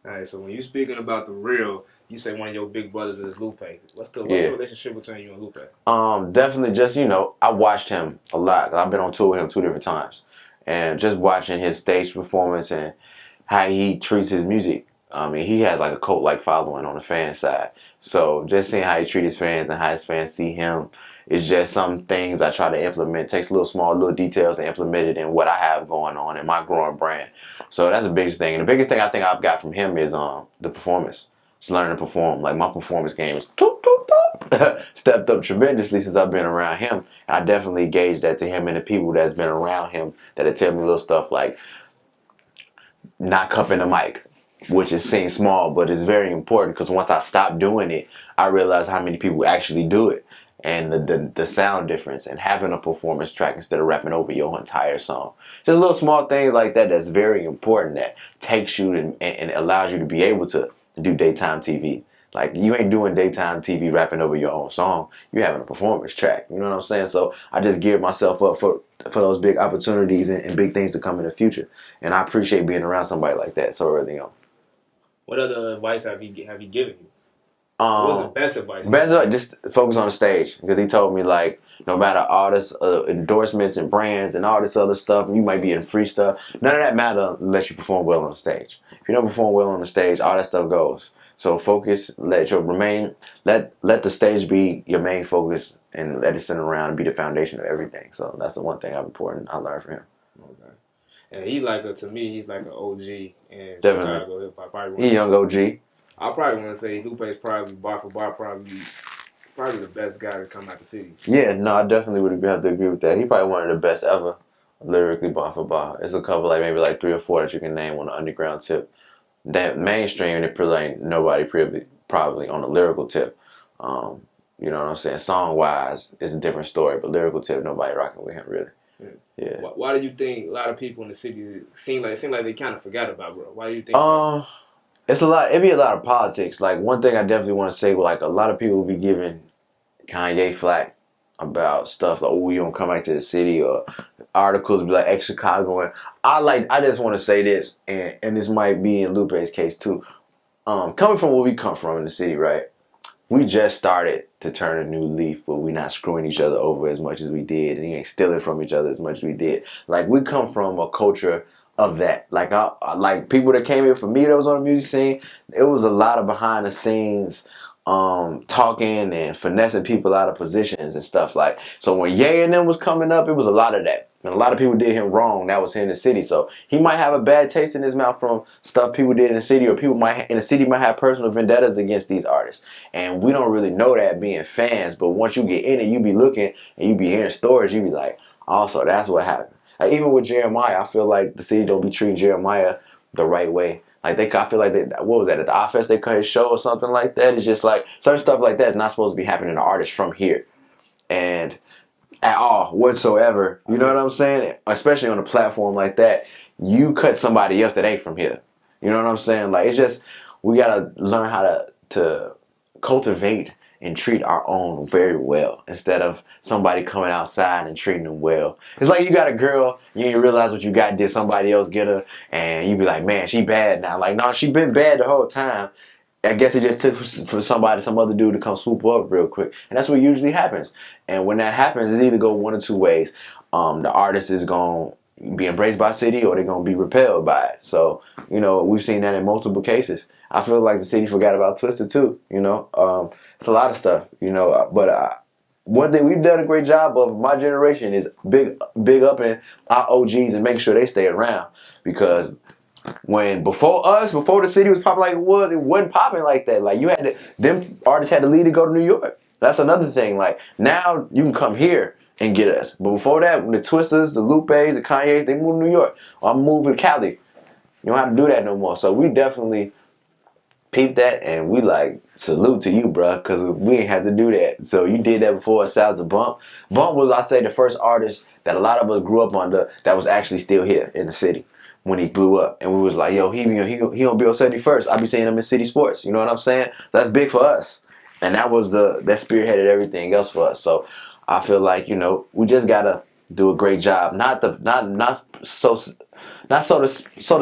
All right, so when you speaking about the real, you say one of your big brothers is Lupe. What's the Yeah. relationship between you and Lupe? Definitely just, I watched him a lot. I've been on tour with him 2 different times. And just watching his stage performance and how he treats his music. I mean, he has like a cult-like following on the fan side. So just seeing how he treats his fans and how his fans see him is just some things I try to implement. Takes little details and implement it in what I have going on in my growing brand. So that's the biggest thing. And the biggest thing I think I've got from him is the performance. Just learning to perform. Like my performance game is stepped up tremendously since I've been around him. I definitely gauge that to him and the people that's been around him that tell me little stuff like not cupping the mic, which is seems small, but it's very important because once I stopped doing it, I realized how many people actually do it. And the sound difference and having a performance track instead of rapping over your entire song. Just little small things like that that's very important that takes you and allows you to be able to do daytime TV. Like you ain't doing daytime TV rapping over your own song. You're having a performance track. You know what I'm saying? So I just geared myself up for those big opportunities and big things to come in the future. And I appreciate being around somebody like that so early on. What other advice have he given you? What was the Um, best advice he Best ever of gave just focus on the stage because he told me like no matter all this endorsements and brands and all this other stuff, you might be in free stuff. None of that matter unless you perform well on the stage. If you don't perform well on the stage, all that stuff goes. So focus, let the stage be your main focus, and let it center around and be the foundation of everything. So that's the one thing I've important I learned from him. you? Okay. And he like to me, he's like an OG in Definitely, Chicago hip hop. he young OG. I probably want to say Lupe's probably bar for bar, probably the best guy to come out the city. Yeah, no, I definitely would have to agree with that. He probably one of the best ever, lyrically bar for bar. There's a couple like maybe like 3 or 4 that you can name on the underground tip. That mainstream, it probably ain't nobody probably on the lyrical tip. Um, you know what I'm saying? Song wise, it's a different story, but lyrical tip, nobody rocking with him really. Yeah. Yeah. Why do you think a lot of people in the cities seem like they kind of forgot about bro? Why do you think that? Um, it's a lot. It be a lot of politics. Like one thing I definitely want to say, like a lot of people be giving Kanye flack about stuff like, oh, you don't come back to the city, or articles be like ex Chicago. And I just want to say this, and this might be in Lupe's case too. Coming from where we come from in the city, right? We just started to turn a new leaf, but we're not screwing each other over as much as we did, and we ain't stealing from each other as much as we did. Like we come from a culture of that. Like people that came here for me that was on the music scene, it was a lot of behind the scenes talking and finessing people out of positions and stuff like. So when Ye and them was coming up, it was a lot of that. And a lot of people did him wrong. That was here in the city. So he might have a bad taste in his mouth from stuff people did in the city, or people might in the city might have personal vendettas against these artists. And we don't really know that being fans. But once you get in it, you be looking and you be hearing stories. You be like, also that's what happened. Like even with Jeremiah, I feel like the city don't be treating Jeremiah the right way. Like I feel like what was that at the office? They cut his show or something like that. It's just like certain stuff like that is not supposed to be happening to artists from here, and at all whatsoever. You know what I'm saying? Especially on a platform like that, you cut somebody else that ain't from here. You know what I'm saying? Like it's just we gotta learn how to cultivate and treat our own very well instead of somebody coming outside and treating them well. It's like you got a girl, you ain't realize what you got, did somebody else get her, and you be like, man, she bad now. Like, no, she been bad the whole time. I guess it just took for some other dude to come swoop up real quick. And that's what usually happens. And when that happens, it's either go one or two ways. The artist is going to be embraced by city, or they're going to be repelled by it. So, we've seen that in multiple cases. I feel like the city forgot about Twister too, it's a lot of stuff, but one thing we've done a great job of, my generation, is big up in our OGs and making sure they stay around. Because before the city was popping like it wasn't popping like that. Like them artists had to leave to go to New York. That's another thing. Like now you can come here and get us. But before that, when the Twisters, the Lupes, the Kanyes, they moved to New York. Well, I'm moving to Cali. You don't have to do that no more. So we definitely peeped that, and we like salute to you, bro, because we ain't had to do that. So you did that before us. Shout out to Bump. Bump was, I say, the first artist that a lot of us grew up under that was actually still here in the city when he blew up, and we was like, yo, he gonna be on 71st. I be seeing him in City Sports. You know what I'm saying? That's big for us, and that spearheaded everything else for us. So I feel like we just gotta do a great job. Not so to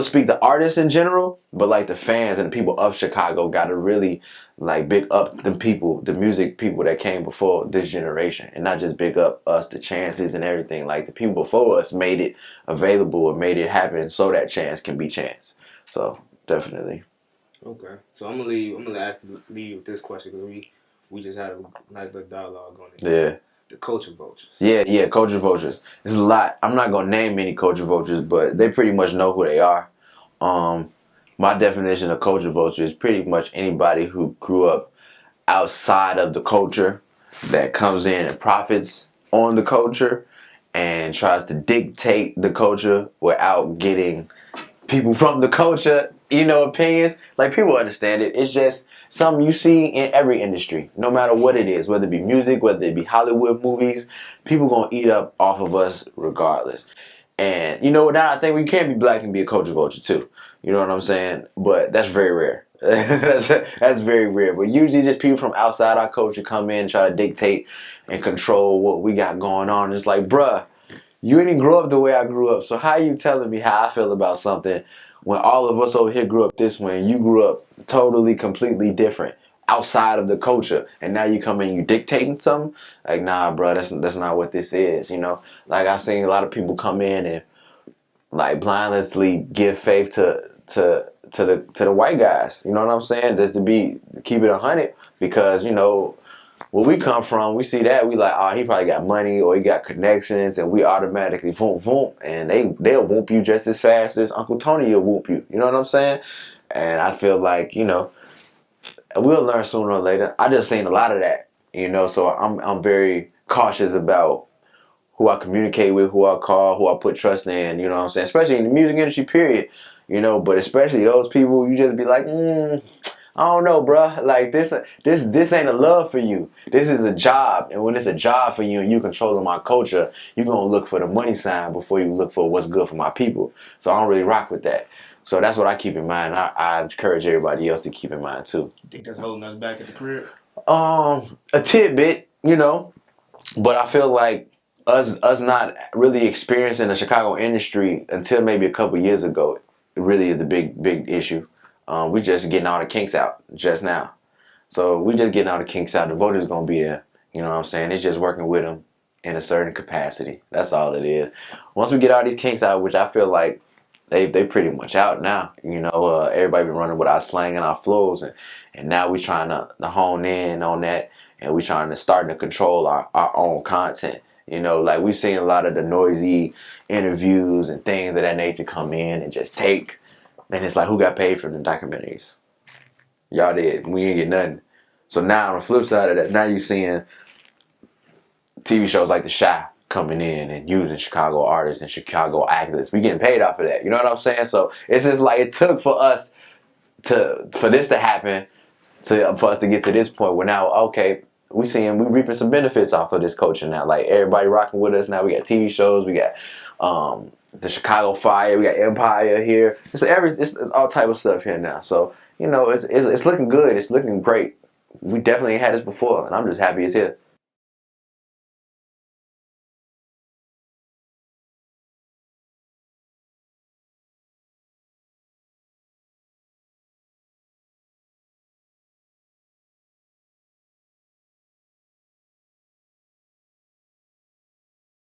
speak the artists in general, but like the fans and the people of Chicago got to really like big up the people, the music people that came before this generation, and not just big up us, the chances and everything. Like the people before us made it available and made it happen so that chance can be chance. So definitely. Okay, so I'm gonna leave. I'm gonna ask to leave with this question because we just had a nice little dialogue on it. Yeah. The culture vultures. Yeah, culture vultures. There's a lot. I'm not gonna name any culture vultures, but they pretty much know who they are. My definition of culture vulture is pretty much anybody who grew up outside of the culture that comes in and profits on the culture and tries to dictate the culture without getting people from the culture, opinions. Like people understand it. It's just something you see in every industry, no matter what it is, whether it be music, whether it be Hollywood movies, people gonna eat up off of us regardless. And now I think we can be black and be a culture vulture too. You know what I'm saying? But that's very rare. that's very rare. But usually just people from outside our culture come in and try to dictate and control what we got going on. It's like, bruh, you didn't grow up the way I grew up. So how you telling me how I feel about something when all of us over here grew up this way and you grew up totally, completely different outside of the culture, and now you come in and you dictating something? Like, nah, bro, that's not what this is. Like I've seen a lot of people come in and like blindlessly give faith to the white guys. You know what I'm saying? Just to keep it 100 because where we come from, we see that we like, oh, he probably got money or he got connections, and we automatically boom boom, and they'll whoop you just as fast as Uncle Tony will whoop you. You know what I'm saying? And I feel like we'll learn sooner or later. I just seen a lot of that, so I'm very cautious about who I communicate with, who I call, who I put trust in, you know what I'm saying? Especially in the music industry, period. But especially those people, you just be like, I don't know, bruh. Like this ain't a love for you. This is a job, and when it's a job for you and you controlling my culture, you gonna look for the money sign before you look for what's good for my people. So I don't really rock with that. So that's what I keep in mind. I encourage everybody else to keep in mind too. You think that's holding us back at the crib? A tidbit, but I feel like us not really experiencing the Chicago industry until maybe a couple years ago, it really is the big issue. We just getting all the kinks out just now. So we just getting all the kinks out. The Vultures gonna be there. You know what I'm saying? It's just working with them in a certain capacity. That's all it is. Once we get all these kinks out, which I feel like they pretty much out now. Everybody been running with our slang and our flows, and now we trying to hone in on that, and we trying to start to control our own content. Like we've seen a lot of the noisy interviews and things of that nature come in and just take. And it's like, who got paid for the documentaries? Y'all did. We didn't get nothing. So now on the flip side of that, now you're seeing TV shows like The Chi coming in and using Chicago artists and Chicago actors. We getting paid off of that. You know what I'm saying? So it's just like it took for us for this to happen, for us to get to this point where now, okay, we reaping some benefits off of this culture now. Like everybody rocking with us now. We got TV shows. We got the Chicago Fire. We got Empire here. It's all type of stuff here now. So it's looking good. It's looking great. We definitely ain't had this before, and I'm just happy it's here.